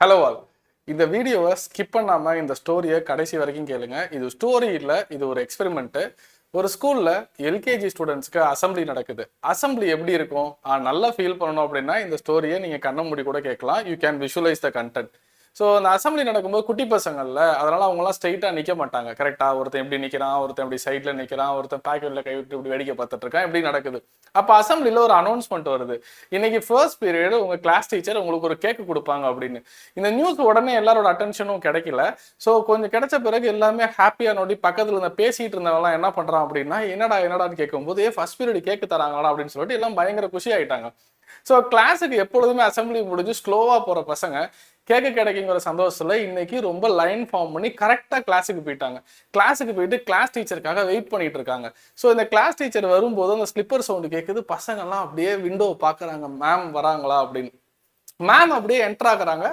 Hello all. இந்த வீடியோவை skip பண்ணாம இந்த ஸ்டோரியை கடைசி வரைக்கும் கேளுங்க. இது ஸ்டோரி இல்லை, இது ஒரு எக்ஸ்பெரிமெண்ட். ஒரு ஸ்கூல்ல எல்கேஜி ஸ்டூடெண்ட்ஸ்க்கு அசம்பிளி நடக்குது. அசம்பிளி எப்படி இருக்கும்? நல்லா ஃபீல் பண்ணணும் அப்படின்னா இந்த ஸ்டோரியை நீங்க கண்ண மூடி கூட கேட்கலாம். You can visualise the content. So அந்த அசம்பிளி நடக்கும்போது குட்டி பசங்கள்ல அதனால அவங்கலாம் ஸ்ட்ரைட்டாக நிற்க மாட்டாங்க. கரெக்டாக ஒருத்தன் எப்படி நிற்கிறான், ஒருத்தன் எப்படி சைடில் நிற்கிறான், ஒருத்தன் பேக்கெட்டில் கை விட்டு இப்படி வேடிக்கை பார்த்துட்டு இருக்கான், எப்படி நடக்குது. அப்போ அசம்பிளியில் ஒரு அனௌன்ஸ்மெண்ட் வருது. இன்னைக்கு ஃபர்ஸ்ட் பீரியட் உங்க கிளாஸ் டீச்சர் உங்களுக்கு ஒரு கேக்கு கொடுப்பாங்க அப்படின்னு. இந்த நியூஸ் உடனே எல்லாரோட அட்டென்ஷனும் கிடைக்கல. ஸோ கொஞ்சம் கிடைச்ச பிறகு எல்லாமே ஹாப்பியாக நோடி பக்கத்தில் இருந்த பேசிட்டு இருந்தவங்களாம் என்ன பண்றான் அப்படின்னா, என்னடான்னு கேட்கும்போது ஃபர்ஸ்ட் பீரியட் கேக்கு தராங்களா அப்படின்னு சொல்லிட்டு எல்லாம் பயங்கர குஷி ஆயிட்டாங்க. ஸோ கிளாஸுக்கு எப்பொழுதுமே அசம்பிளி முடிஞ்சு ஸ்லோவா போற பசங்க கேட்க கிடைக்குங்கிற சந்தோஷத்துல இன்னைக்கு ரொம்ப லைன் ஃபார்ம் பண்ணி கரெக்டா கிளாஸுக்கு போயிட்டாங்க. கிளாஸுக்கு போயிட்டு கிளாஸ் டீச்சருக்காக வெயிட் பண்ணிட்டு இருக்காங்க. ஸோ இந்த கிளாஸ் டீச்சர் வரும்போது அந்த ஸ்லிப்பர் சவுண்டு கேட்குது. பசங்க எல்லாம் அப்படியே விண்டோ பாக்குறாங்க, மேம் வராங்களா அப்படின்னு. மேம் அப்படியே என்டர் ஆகுறாங்க.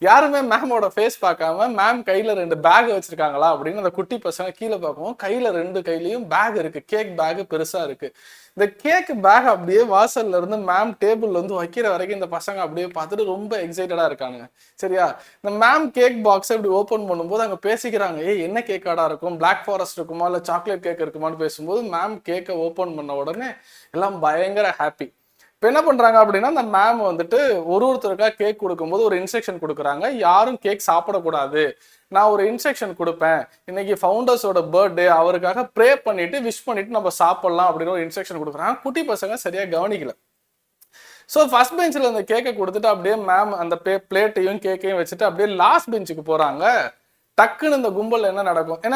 யாருமே மேமோட ஃபேஸ் பார்க்காம மேம் கையில 2 பேக் வச்சிருக்காங்களா அப்படின்னு அந்த குட்டி பசங்க கீழே பார்க்கவும் கையில 2 கையிலயும் பேக் இருக்கு. கேக் பேக் பெருசா இருக்கு. இந்த கேக் பேக் அப்படியே வாசல்ல இருந்து மேம் டேபிள்ல இருந்து வைக்கிற வரைக்கும் இந்த பசங்க அப்படியே பார்த்துட்டு ரொம்ப எக்ஸைட்டடா இருக்காங்க. சரியா? இந்த மேம் கேக் பாக்ஸ் இப்படி ஓபன் பண்ணும்போது அங்க பேசிக்கிறாங்க, என்ன கேக்காடா இருக்கும், பிளாக் ஃபாரஸ்ட் இருக்குமா இல்ல சாக்லேட் கேக் இருக்குமான்னு பேசும்போது மேம் கேக்கை ஓபன் பண்ண உடனே எல்லாம் பயங்கர ஹாப்பி. இப்போ என்ன பண்றாங்க அப்படின்னா, அந்த மேம் வந்துட்டு ஒருத்தருக்கா கேக் கொடுக்கும்போது ஒரு இன்ஸ்ட்ரக்ஷன் கொடுக்குறாங்க. யாரும் கேக் சாப்பிடக்கூடாது, நான் ஒரு இன்ஸ்ட்ரக்ஷன் கொடுப்பேன். இன்னைக்கு ஃபவுண்டர்ஸோட பர்த்டே, அவருக்காக ப்ரே பண்ணிட்டு விஷ் பண்ணிட்டு நம்ம சாப்பிடலாம் அப்படின்னு ஒரு இன்ஸ்ட்ரக்ஷன் கொடுக்குறாங்க. குட்டி பசங்க சரியா கவனிக்கல. ஸோ ஃபர்ஸ்ட் பெஞ்சில் அந்த கேக்கை கொடுத்துட்டு அப்படியே மேம் அந்த பிளேட்டையும் கேக்கையும் வச்சுட்டு அப்படியே லாஸ்ட் பெஞ்சுக்கு போறாங்க. டக்குன்னு இந்த கும்பல் என்ன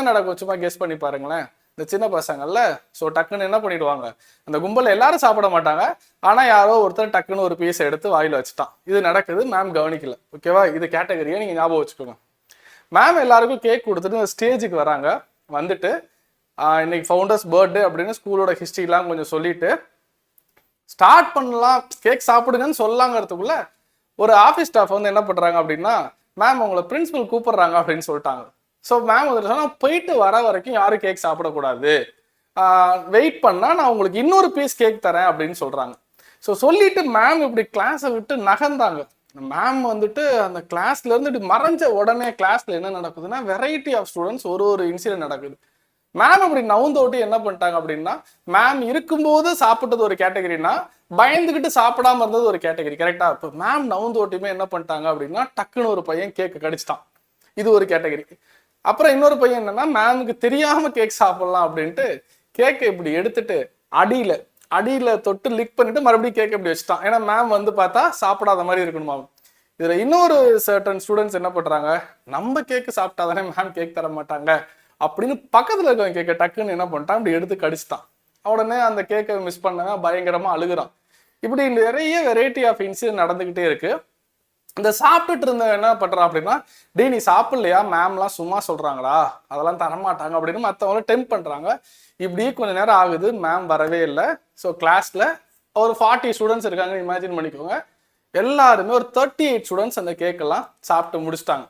நடக்கும் சும்மா கெஸ் பண்ணி பாருங்களேன். இந்த சின்ன பசங்கள்ல ஸோ டக்குன்னு என்ன பண்ணிடுவாங்க, அந்த கும்பல் எல்லாரும் சாப்பிட மாட்டாங்க. ஆனா யாரோ ஒருத்தர் டக்குன்னு ஒரு பீஸ் எடுத்து வாயில வச்சுட்டான். இது நடக்குது, மேம் கவனிக்கல. ஓகேவா? இது கேட்டகரியை நீங்க ஞாபகம் வச்சுக்கோங்க. மேம் எல்லாருக்கும் கேக் கொடுத்துட்டு ஸ்டேஜுக்கு வராங்க. வந்துட்டு இன்னைக்கு ஃபவுண்டர்ஸ் பர்த்டே அப்படின்னு ஸ்கூலோட ஹிஸ்ட்ரிலாம் கொஞ்சம் சொல்லிட்டு ஸ்டார்ட் பண்ணலாம், கேக் சாப்பிடுங்கன்னு சொல்லலாங்கிறதுக்குள்ள ஒரு ஆஃபீஸ் ஸ்டாஃப் வந்து என்ன பண்றாங்க அப்படின்னா, மேம் உங்களை பிரின்சிபல் கூப்பிடுறாங்க அப்படின்னு சொல்லிட்டாங்க. ஸோ மேம் வந்துட்டு சொன்னா, போயிட்டு வர வரைக்கும் யாரும் கேக் சாப்பிடக்கூடாது, வெயிட் பண்ணா நான் உங்களுக்கு இன்னொரு பீஸ் கேக் தரேன் அப்படின்னு சொல்றாங்க. ஸோ சொல்லிட்டு மேம் இப்படி கிளாஸை விட்டு நகர்ந்தாங்க. மேம் வந்துட்டு அந்த கிளாஸ்ல இருந்து இப்படி மறைஞ்ச உடனே கிளாஸ்ல என்ன நடக்குதுன்னா, வெரைட்டி ஆஃப் ஸ்டூடெண்ட்ஸ் ஒரு இன்சிடென்ட் நடக்குது. மேம் அப்படி நவுந்தோட்டி என்ன பண்ணிட்டாங்க அப்படின்னா, மேம் இருக்கும்போது சாப்பிட்டது ஒரு கேட்டகரினா, பயந்துகிட்டு சாப்பிடாம இருந்தது ஒரு கேட்டகரி. கரெக்டா? இப்போ மேம் நவுந்தோட்டியுமே என்ன பண்ணிட்டாங்க அப்படின்னா, டக்குன்னு ஒரு பையன் கேக்கு கடிச்சிட்டான். இது ஒரு கேட்டகரி. அப்புறம் இன்னொரு பையன் என்னன்னா, மேமுக்கு தெரியாம கேக் சாப்பிடலாம் அப்படின்ட்டு கேக்கை இப்படி எடுத்துட்டு அடியில தொட்டு லிக் பண்ணிட்டு மறுபடியும் கேக் இப்படி வச்சுட்டான். ஏன்னா மேம் வந்து பார்த்தா சாப்பிடாத மாதிரி இருக்கணுமா. இதுல இன்னொரு சர்டன் ஸ்டூடெண்ட்ஸ் என்ன பண்றாங்க, நம்ம கேக்கு சாப்பிட்டாதானே மேம் கேக் தர மாட்டாங்க அப்படின்னு பக்கத்துல இருக்கவங்க கேட்க டக்குன்னு என்ன பண்ணிட்டான், இப்படி எடுத்து கடிச்சிட்டான். உடனே அந்த கேக்கை மிஸ் பண்ண பயங்கரமா அழுகுறான். இப்படி நிறைய வெரைட்டி ஆஃப் இன்சிடென்ட் நடந்துகிட்டே இருக்கு. இந்த சாப்பிட்டுட்டு இருந்த என்ன பண்றான் அப்படின்னா, டேய் நீ சாப்பிடலையா, மேம்லாம் சும்மா சொல்றாங்களா, அதெல்லாம் தரமாட்டாங்க அப்படின்னு மற்றவங்கள டெம்ப் பண்றாங்க. இப்படியே கொஞ்ச நேரம் ஆகுது, மேம் வரவே இல்லை. ஸோ கிளாஸ்ல ஒரு 40 ஸ்டூடெண்ட்ஸ் இருக்காங்கன்னு இமேஜின் பண்ணிக்கோங்க. எல்லாருமே ஒரு 38 ஸ்டூடெண்ட்ஸ் அந்த கேக்கெல்லாம் சாப்பிட்டு முடிச்சிட்டாங்க.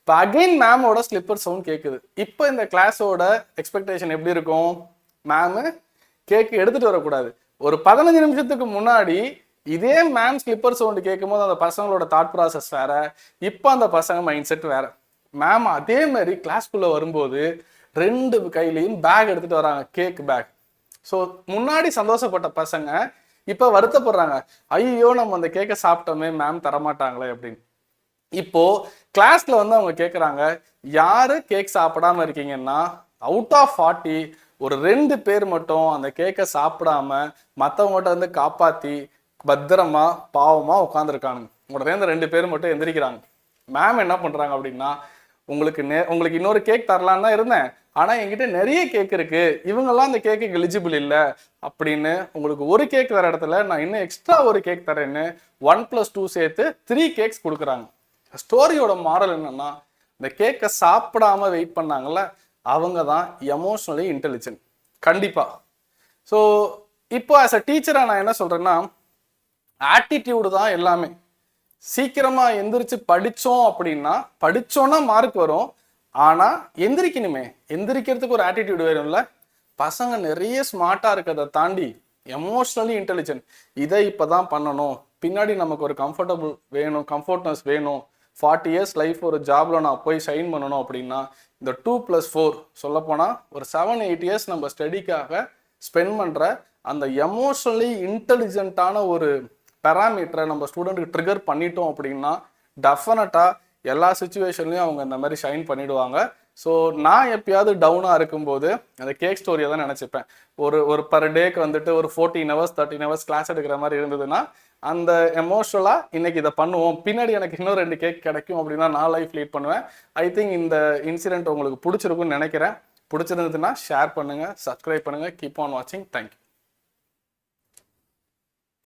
இப்போ அகைன் மேமோட ஸ்லிப்பர் சவுண்ட் கேட்குது. இப்போ இந்த கிளாஸோட எக்ஸ்பெக்டேஷன் எப்படி இருக்கும், மேமு கேக்கு எடுத்துட்டு வரக்கூடாது. ஒரு 15 நிமிஷத்துக்கு முன்னாடி இதே மேம் ஸ்லிப்பர் சவுண்டு கேட்கும் போது அந்த பசங்களோட தாட் ப்ராசஸ் வேற, இப்போ அந்த பசங்க மைண்ட் செட் வேற. மேம் அதே மாதிரி கிளாஸ்க்குள்ள வரும்போது 2 கையிலையும் பேக் எடுத்துட்டு வராங்க, கேக் பேக். ஸோ முன்னாடி சந்தோஷப்பட்ட பசங்க இப்போ வருத்தப்படுறாங்க, ஐயோ நம்ம அந்த கேக்கை சாப்பிட்டோமே, மேம் தரமாட்டாங்களே அப்படின்னு. இப்போ கிளாஸ்ல வந்து அவங்க கேட்குறாங்க, யாரு கேக் சாப்பிடாம இருக்கீங்கன்னா, அவுட் ஆஃப் 40 ஒரு 2 பேர் மட்டும் அந்த கேக்கை சாப்பிடாம மற்றவங்ககிட்ட வந்து காப்பாத்தி பத்திரமா பாவமா உட்காந்துருக்கானுங்க. உடனே இந்த 2 பேர் மட்டும் எந்திரிக்கிறாங்க. மேம் என்ன பண்றாங்க அப்படின்னா, உங்களுக்கு இன்னொரு கேக் தரலான்னு தான் இருந்தேன், ஆனா என்கிட்ட நிறைய கேக் இருக்கு, இவங்கெல்லாம் அந்த கேக்கு எலிஜிபிள் இல்லை அப்படின்னு உங்களுக்கு ஒரு கேக் தர இடத்துல நான் இன்னும் எக்ஸ்ட்ரா ஒரு கேக் தரேன்னு 1+2 சேர்த்து 3 கேக்ஸ் கொடுக்குறாங்க. ஸ்டோரியோட மாரல் என்னன்னா, இந்த கேக்கை சாப்பிடாம வெயிட் பண்ணாங்கல்ல, அவங்க தான் எமோஷனலி இன்டெலிஜென்ட். கண்டிப்பா. ஸோ இப்போ ஆஸ் அ டீச்சரா நான் என்ன சொல்றேன்னா, ஆட்டிடியூடு தான் எல்லாமே. சீக்கிரமா எந்திரிச்சு படிச்சோம்னா மார்க் வரும். ஆனா எந்திரிக்கணுமே, எந்திரிக்கிறதுக்கு ஒரு ஆட்டிடியூட் வேணும்ல. பசங்க நிறைய ஸ்மார்ட்டா இருக்கிறத தாண்டி எமோஷனலி இன்டெலிஜென்ட். இதை இப்பதான் பண்ணணும், பின்னாடி நமக்கு ஒரு கம்ஃபர்டபுள் வேணும், கம்ஃபர்ட்னஸ் வேணும், 40 இயர்ஸ் லைஃப் ஒரு ஜாப்ல நான் போய் ஷைன் பண்ணணும் அப்படின்னா இந்த 2+4 சொல்லப்போனால் ஒரு 7-8 இயர்ஸ் நம்ம ஸ்டடிக்காக ஸ்பெண்ட் பண்ணுற அந்த எமோஷனலி இன்டெலிஜென்ட்டான ஒரு பேராமீட்டரை நம்ம ஸ்டூடெண்ட்டுக்கு ட்ரிகர் பண்ணிட்டோம் அப்படின்னா டெஃபினட்டாக எல்லா சுச்சுவேஷன்லையும் அவங்க இந்த மாதிரி ஷைன் பண்ணிடுவாங்க. ஸோ நான் எப்பயாவது டவுனாக இருக்கும்போது அந்த கேக் ஸ்டோரியை தான் நினச்சிப்பேன். ஒரு பர் டேக்கு வந்துட்டு ஒரு 14 ஹவர்ஸ் 13 ஹவர்ஸ் கிளாஸ் எடுக்கிற மாதிரி இருந்ததுன்னா அந்த எமோஷனலாக இன்னைக்கு இதை பண்ணுவோம், பின்னாடி எனக்கு இன்னும் 2 கேக் கிடைக்கும் அப்படின்னா நான் லைஃப் லீட் பண்ணுவேன். ஐ திங்க் இந்த இன்சிடென்ட் உங்களுக்கு பிடிச்சிருக்குன்னு நினைக்கிறேன். பிடிச்சிருந்ததுன்னா ஷேர் பண்ணுங்கள், சப்ஸ்கிரைப் பண்ணுங்கள், கீப் ஆன் வாட்சிங். தேங்க்யூ.